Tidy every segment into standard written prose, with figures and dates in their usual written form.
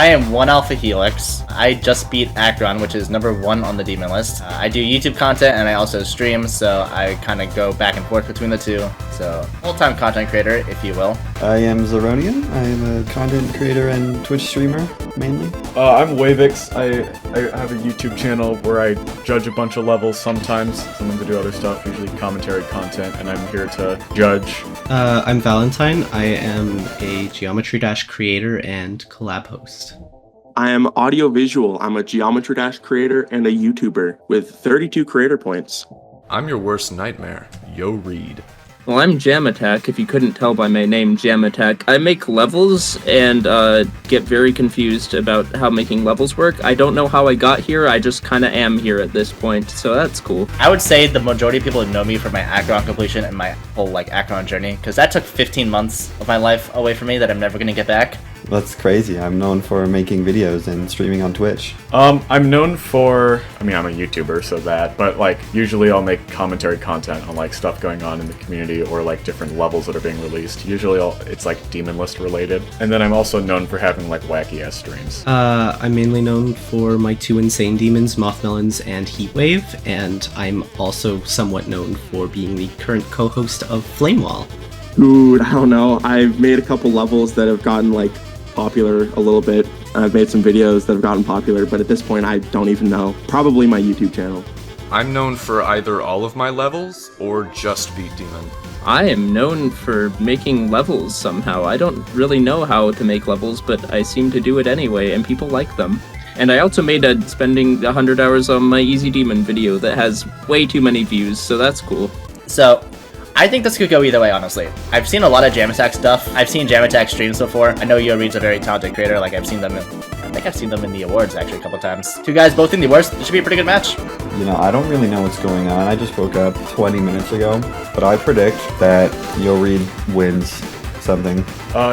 I am 1 Alpha Helix. I just beat Akron, which is #1 on the demon list. I do YouTube content and I also stream, so I kind of go back and forth between the two. So, full-time content creator, if you will. I am Zeronian. I am a content creator and Twitch streamer, mainly. I'm Wavix. I have a YouTube channel where I judge a bunch of levels sometimes I do other stuff, usually commentary content, and I'm here to judge. I'm Valentine. I am a Geometry Dash creator and collab host. I am AudioVisual. I'm a Geometry Dash creator and a YouTuber with 32 creator points. I'm your worst nightmare, Yo Reed. Well, I'm Jam Attack, if you couldn't tell by my name, Jam Attack. I make levels and get very confused about how making levels work. I don't know how I got here, I just kind of am here at this point, so that's cool. I would say the majority of people know me for my Akron completion and my whole Akron journey, because that took 15 months of my life away from me that I'm never going to get back. That's crazy. I'm known for making videos and streaming on Twitch. I'm known for, I'm a YouTuber, so but usually I'll make commentary content on stuff going on in the community or different levels that are being released. Usually it's demon list related. And then I'm also known for having wacky ass streams. I'm mainly known for my 2 insane demons, Mothmelons and Heatwave, and I'm also somewhat known for being the current co-host of Flamewall. Dude, I don't know. I've made a couple levels that have gotten popular a little bit. I've made some videos that have gotten popular, but at this point I don't even know. Probably my YouTube channel. I'm known for either all of my levels or just beat Demon. I am known for making levels somehow. I don't really know how to make levels, but I seem to do it anyway, and people like them. And I also made a spending 100 hours on my Easy Demon video that has way too many views, so that's cool. So, I think this could go either way, honestly. I've seen a lot of Jam Attack stuff. I've seen Jam Attack streams before. I know Yo Reed's a very talented creator. I think I've seen them in the awards actually a couple times. 2 guys both in the awards. This should be a pretty good match. I don't really know what's going on. I just woke up 20 minutes ago, but I predict that Yo Reed wins something.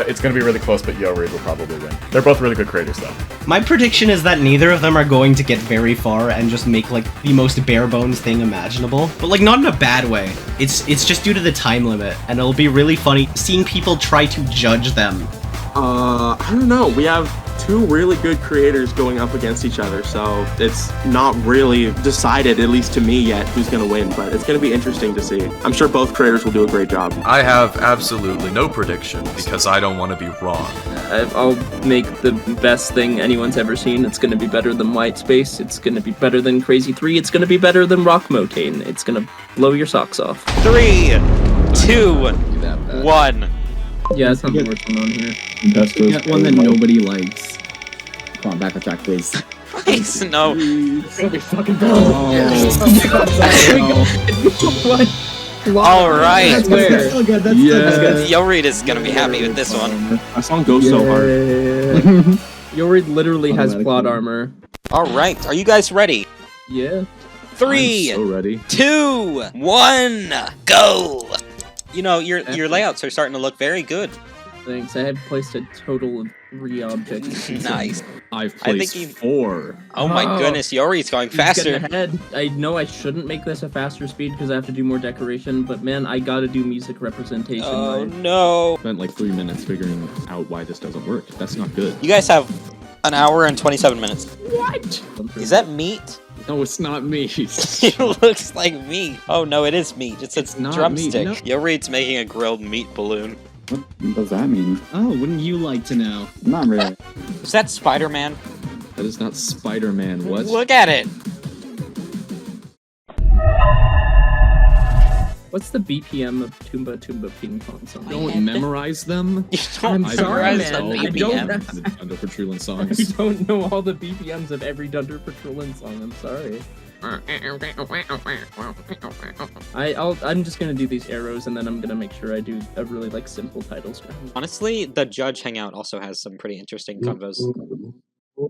It's going to be really close, but Yo Reed will probably win. They're both really good creators, though. My prediction is that neither of them are going to get very far and just make the most bare bones thing imaginable, but not in a bad way. It's just due to the time limit, and it'll be really funny seeing people try to judge them. I don't know. We have 2 really good creators going up against each other, so it's not really decided, at least to me yet, who's going to win, but it's going to be interesting to see. I'm sure both creators will do a great job. I have absolutely no prediction because I don't want to be wrong. I'll make the best thing anyone's ever seen. It's going to be better than White Space. It's going to be better than Crazy 3. It's going to be better than Rock Motane. It's going to blow your socks off. 3, 2, 1. Yeah, that's not what's going on here. Get one that nobody likes. Come on, back attack, please. Nice, no. Alright. Yo Reed is gonna be happy with this one. My song goes so hard. Yo Reed literally has plot armor. Alright, are you guys ready? Yeah. 3, So ready. 2, 1, go! Your layouts are starting to look very good. Thanks, I have placed a total of 3 objects. Nice. I've placed 4. Oh my goodness, Yori's going faster. Ahead. I know I shouldn't make this a faster speed because I have to do more decoration, but man, I gotta do music representation. Oh no. Spent 3 minutes figuring out why this doesn't work. That's not good. You guys have an hour and 27 minutes. What? Is that meat? No, it's not meat. It looks like meat. Oh no, it is meat. It's a not drumstick. meat, no. Yo Reed's making a grilled meat balloon. What does that mean? Oh, wouldn't you like to know? Not really. Is that Spider-Man? That is not Spider-Man. What? Look at it. What's the BPM of Toomba Toomba Ping Pong song? Don't memorize them. You don't I'm sorry, memorize man. the I don't. BPM. Under Patrulin I songs. don't know all the BPMs of every Dunder Patrolin song. I'm sorry. I'm just gonna do these arrows and then I'm gonna make sure I do a really simple title screen. Honestly, the Judge Hangout also has some pretty interesting combos. Yeah.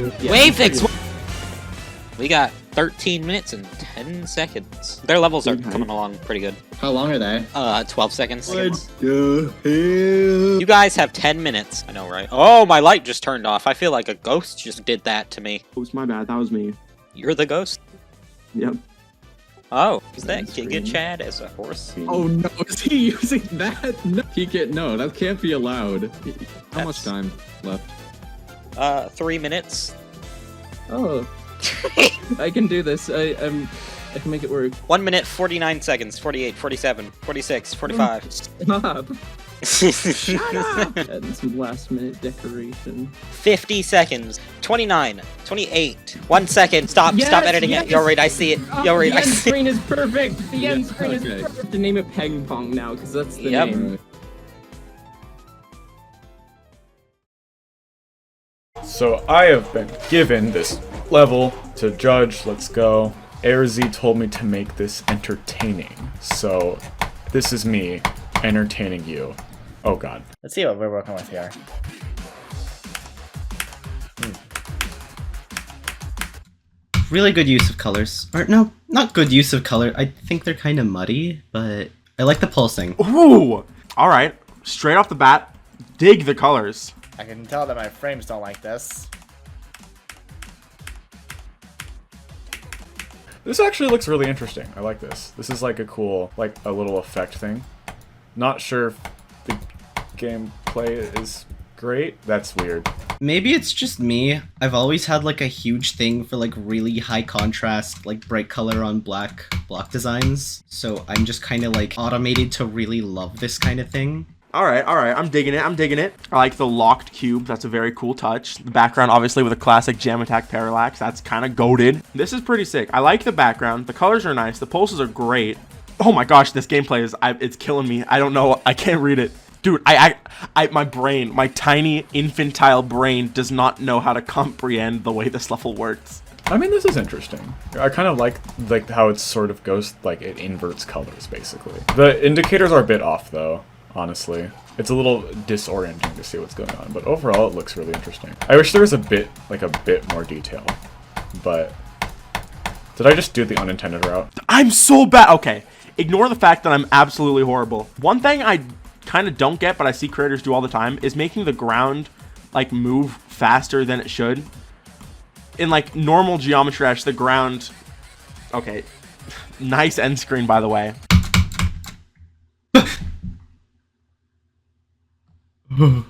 Wavefix! We got 13 minutes and 10 seconds. Their levels are coming along pretty good. How long are they? 12 seconds. Go You guys have 10 minutes. I know, right? Oh, my light just turned off. I feel like a ghost just did that to me. It was my bad. That was me. You're the ghost? Yep. Oh, is that Giga Chad as a horse? Oh no, is he using that? No, he can't. No, that can't be allowed. How much time left? 3 minutes. Oh, I can do this. I can make it work. 1 minute, 49 seconds, 48, 47, 46, 45. Stop. Shut up! And some last minute decoration. 50 seconds, 29, 28, 1 second. Stop, Yes, stop editing yes. it. Yo, Reed, I see it. Yo, Reed, The I end see it. screen is perfect. The end screen is okay. perfect. To name it Ping Pong now, because that's the Yep. name. So I have been given this level to judge. Let's go. AirZ told me to make this entertaining. So this is me entertaining you. Oh god. Let's see what we're working with here. Really good use of colors. Or no, not good use of color. I think they're kind of muddy, but I like the pulsing. Ooh! Alright, straight off the bat, dig the colors. I can tell that my frames don't like this. This actually looks really interesting. I like this. This is like a cool, like a little effect thing. Not sure if the gameplay is great. That's weird. Maybe it's just me. I've always had like a huge thing for like really high contrast, like bright color on black block designs. So I'm just kind of like automated to really love this kind of thing. Alright, I'm digging it. I like the locked cube, that's a very cool touch. The background, obviously, with a classic jam attack parallax, that's kind of goated. This is pretty sick. I like the background, the colors are nice, the pulses are great. Oh my gosh, this gameplay is, it's killing me. I don't know, I can't read it. Dude, my brain, my tiny infantile brain does not know how to comprehend the way this level works. I mean, this is interesting. I kind of like how it sort of goes, like it inverts colors, basically. The indicators are a bit off, though. Honestly, it's a little disorienting to see what's going on, but overall it looks really interesting. I wish there was a bit more detail, but did I just do the unintended route? I'm so bad. Okay, ignore the fact that I'm absolutely horrible. One thing I kind of don't get, but I see creators do all the time, is making the ground like move faster than it should. In like normal Geometry Dash, the ground. Okay, nice end screen, by the way. Oh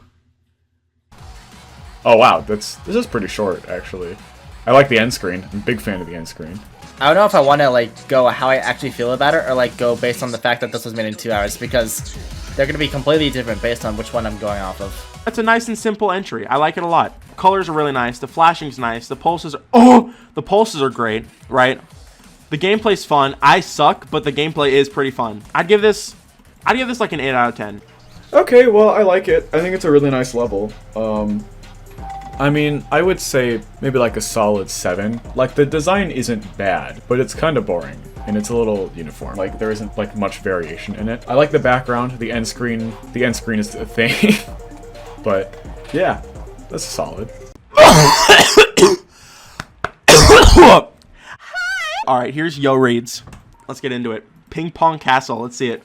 wow, this is pretty short, actually. I like the end screen. I'm a big fan of the end screen. I don't know if I want to like go how I actually feel about it or like go based on the fact that this was made in 2 hours because they're going to be completely different based on which one I'm going off of. That's a nice and simple entry. I like it a lot. Colors are really nice. The flashing's nice. The pulses are great, right? The gameplay's fun. I suck, but the gameplay is pretty fun. I'd give this like an 8 out of 10. Okay, well, I like it. I think it's a really nice level. I mean, I would say maybe like a solid 7. Like, the design isn't bad, but it's kind of boring, and it's a little uniform. Like, there isn't, like, much variation in it. I like the background, the end screen. The end screen is a thing. But, yeah, that's solid. Alright, here's Yo Reads. Let's get into it. Ping Pong Castle. Let's see it.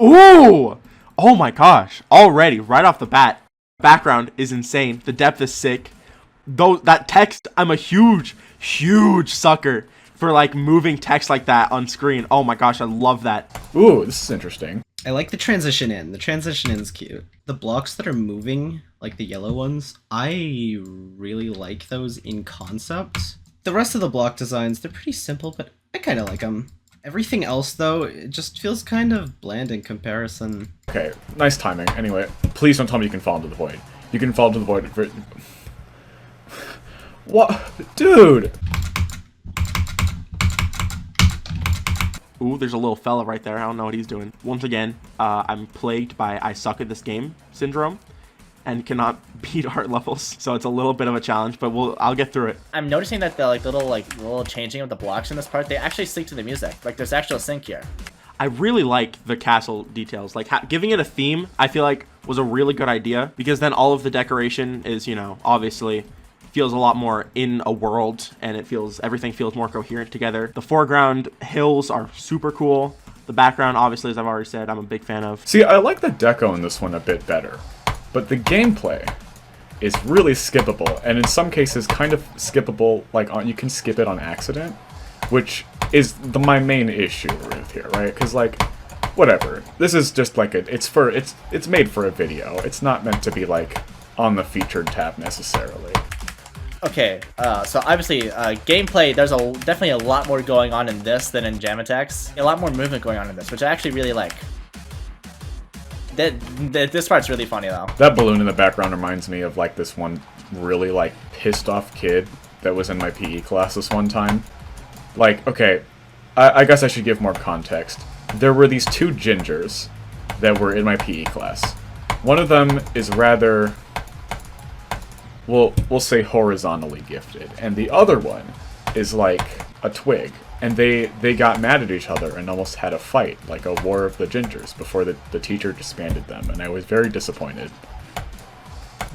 Ooh! Oh my gosh. Already, right off the bat. Background is insane. The depth is sick. Though that text, I'm a huge sucker for like moving text like that on screen. Oh my gosh, I love that. Ooh, this is interesting. I like the transition in. The transition in's cute. The blocks that are moving, like the yellow ones, I really like those in concept. The rest of the block designs, they're pretty simple, but I kind of like them. Everything else, though, it just feels kind of bland in comparison. Okay, nice timing. Anyway, please don't tell me you can fall into the void. You can fall into the void for... What? Dude! Ooh, there's a little fella right there. I don't know what he's doing. Once again, I'm plagued by I suck at this game syndrome and cannot beat art levels. So it's a little bit of a challenge, but I'll get through it. I'm noticing that the little changing of the blocks in this part, they actually sync to the music. Like there's actual sync here. I really like the castle details. Like giving it a theme, I feel like was a really good idea because then all of the decoration is, you know, obviously feels a lot more in a world and everything feels more coherent together. The foreground hills are super cool. The background, obviously, as I've already said, I'm a big fan of. See, I like the deco in this one a bit better, but the gameplay is really skippable, and in some cases kind of skippable, like you can skip it on accident, which is my main issue with here, right? Because like, whatever. This is just like it's made for a video. It's not meant to be like on the featured tab necessarily. Okay, so obviously, gameplay, there's definitely a lot more going on in this than in Jam Attacks. A lot more movement going on in this, which I actually really like. This part's really funny, though. That balloon in the background reminds me of, like, this one really, like, pissed off kid that was in my PE class this one time. Like, okay, I guess I should give more context. There were these two gingers that were in my PE class. One of them is rather, we'll say horizontally gifted, and the other one is like a twig. And they got mad at each other and almost had a fight, like a war of the gingers, before the teacher disbanded them. And I was very disappointed,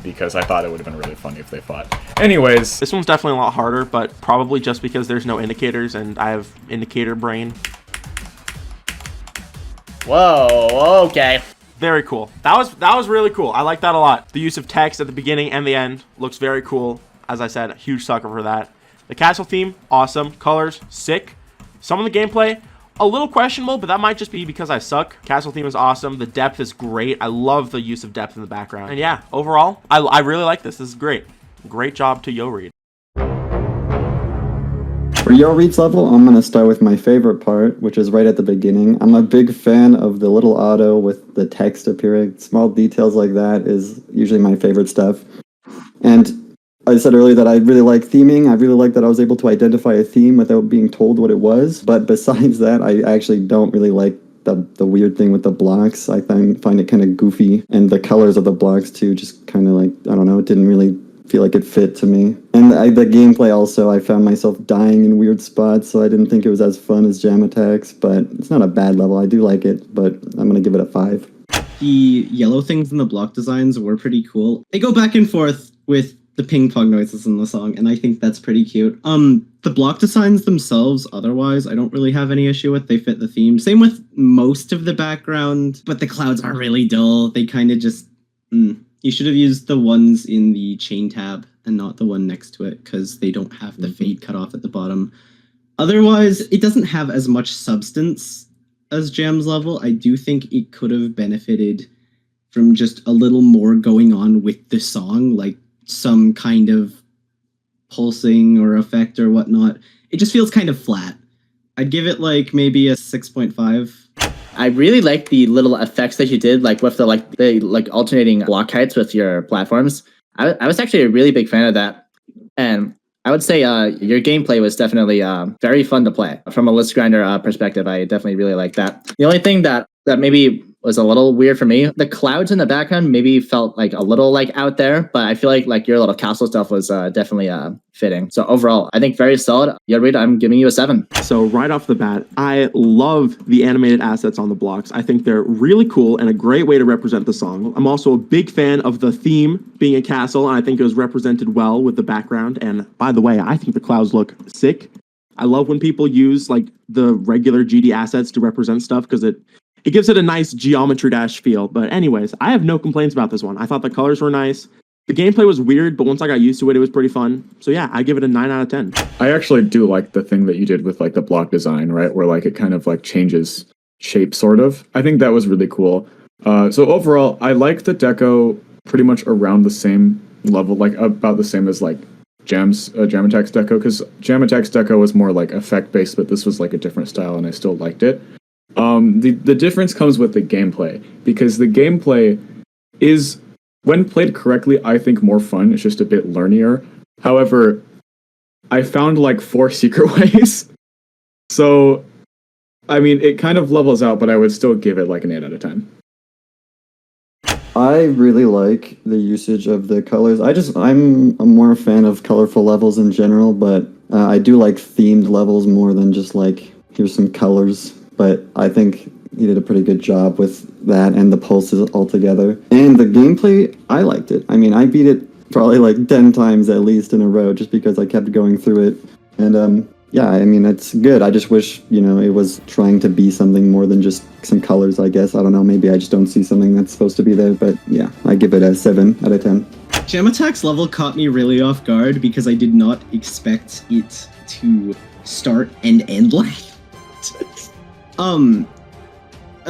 because I thought it would have been really funny if they fought. Anyways. This one's definitely a lot harder, but probably just because there's no indicators and I have indicator brain. Whoa, okay. Very cool. That was really cool. I like that a lot. The use of text at the beginning and the end looks very cool. As I said, a huge sucker for that. The castle theme, awesome. Colors, sick. Some of the gameplay, a little questionable, but that might just be because I suck. Castle theme is awesome. The depth is great. I love the use of depth in the background. And yeah, overall, I really like this. This is great. Great job to YoRead. For YoRead's level, I'm going to start with my favorite part, which is right at the beginning. I'm a big fan of the little auto with the text appearing. Small details like that is usually my favorite stuff. And I said earlier that I really like theming. I really like that I was able to identify a theme without being told what it was. But besides that, I actually don't really like the weird thing with the blocks. I find it kind of goofy. And the colors of the blocks, too, just kind of like, I don't know, it didn't really feel like it fit to me. And the gameplay also, I found myself dying in weird spots, so I didn't think it was as fun as Jam Attacks. But it's not a bad level. I do like it, but I'm going to give it a 5. The yellow things in the block designs were pretty cool. They go back and forth with the ping pong noises in the song, and I think that's pretty cute. The block designs themselves, otherwise, I don't really have any issue with. They fit the theme. Same with most of the background, but the clouds are really dull. They kind of just... You should have used the ones in the chain tab and not the one next to it, because they don't have the fade cut off at the bottom. Otherwise, it doesn't have as much substance as Jam's level. I do think it could have benefited from just a little more going on with the song, like some kind of pulsing or effect or whatnot. It just feels kind of flat. I'd give it like maybe a 6.5. I really like the little effects that you did, like with the alternating block heights with your platforms. I was actually a really big fan of that, and I would say your gameplay was definitely very fun to play. From a list grinder perspective, I definitely really like that. The only thing that maybe was a little weird for me, the clouds in the background maybe felt like a little like out there, but I feel like your little castle stuff was definitely fitting. So overall, I think very solid. YoRead, I'm giving you a 7. So right off the bat, I love the animated assets on the blocks. I think they're really cool and a great way to represent the song. I'm also a big fan of the theme being a castle, and I think it was represented well with the background. And by the way, I think the clouds look sick. I love when people use like the regular GD assets to represent stuff, because it gives it a nice geometry dash feel. But anyways, I have no complaints about this one. I thought the colors were nice. The gameplay was weird, but once I got used to it, it was pretty fun. So yeah, I give it a 9 out of 10. I actually do like the thing that you did with like the block design, right? Where like it kind of like changes shape, sort of. I think that was really cool. So overall, I like the deco pretty much around the same level, like about the same as like Jam Attack's deco, because Jam Attack's deco was more like effect based, but this was like a different style, and I still liked it. The difference comes with the gameplay, because the gameplay is, when played correctly, I think more fun. It's just a bit learnier. However, I found like 4 secret ways. So, I mean, it kind of levels out, but I would still give it like an 8 out of 10. I really like the usage of the colors. I'm a more fan of colorful levels in general, but I do like themed levels more than just like, here's some colors. But I think he did a pretty good job with that and the pulses altogether. And the gameplay, I liked it. I mean, I beat it probably like 10 times at least in a row, just because I kept going through it. And yeah, I mean, it's good. I just wish, it was trying to be something more than just some colors, I guess. I don't know, maybe I just don't see something that's supposed to be there. But yeah, I give it a 7 out of 10. Jam Attack's level caught me really off guard, because I did not expect it to start and end like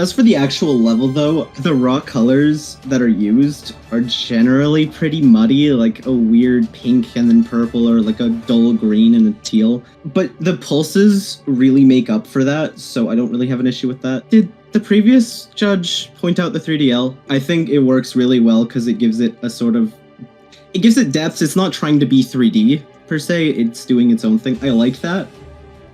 As for the actual level, though, the raw colors that are used are generally pretty muddy, like a weird pink and then purple, or like a dull green and a teal. But the pulses really make up for that, so I don't really have an issue with that. Did the previous judge point out the 3DL? I think it works really well because it gives it a sort of... It gives it depth. It's not trying to be 3D, per se. It's doing its own thing. I like that.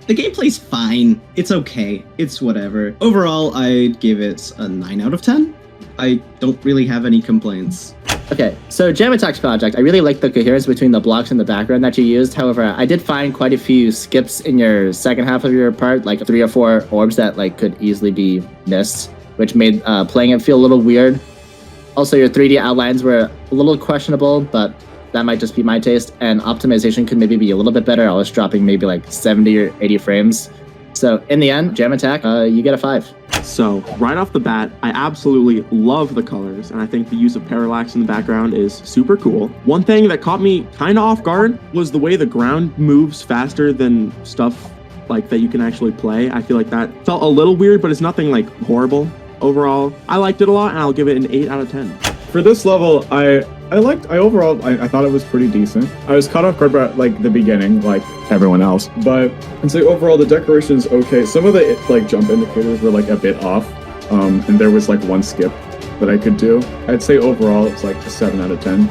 The gameplay's fine. It's okay. It's whatever. Overall, I'd give it a 9 out of 10. I don't really have any complaints. Okay, so Jam Attack's project, I really like the coherence between the blocks and the background that you used. However, I did find quite a few skips in your second half of your part, like 3 or 4 orbs that like could easily be missed, which made playing it feel a little weird. Also, your 3D outlines were a little questionable, but that might just be my taste, and optimization could maybe be a little bit better. I was dropping maybe like 70 or 80 frames. So in the end, Jam Attack, you get a 5. So right off the bat, I absolutely love the colors, and I think the use of parallax in the background is super cool. One thing that caught me kind of off guard was the way the ground moves faster than stuff like that you can actually play. I feel like that felt a little weird, but it's nothing like horrible. Overall, I liked it a lot, and I'll give it an 8 out of 10. For this level, I thought it was pretty decent. I was caught off guard by like the beginning, like everyone else, but I'd say overall the decoration is okay. Some of the like jump indicators were like a bit off, and there was like one skip that I could do. I'd say overall it's like a 7 out of 10.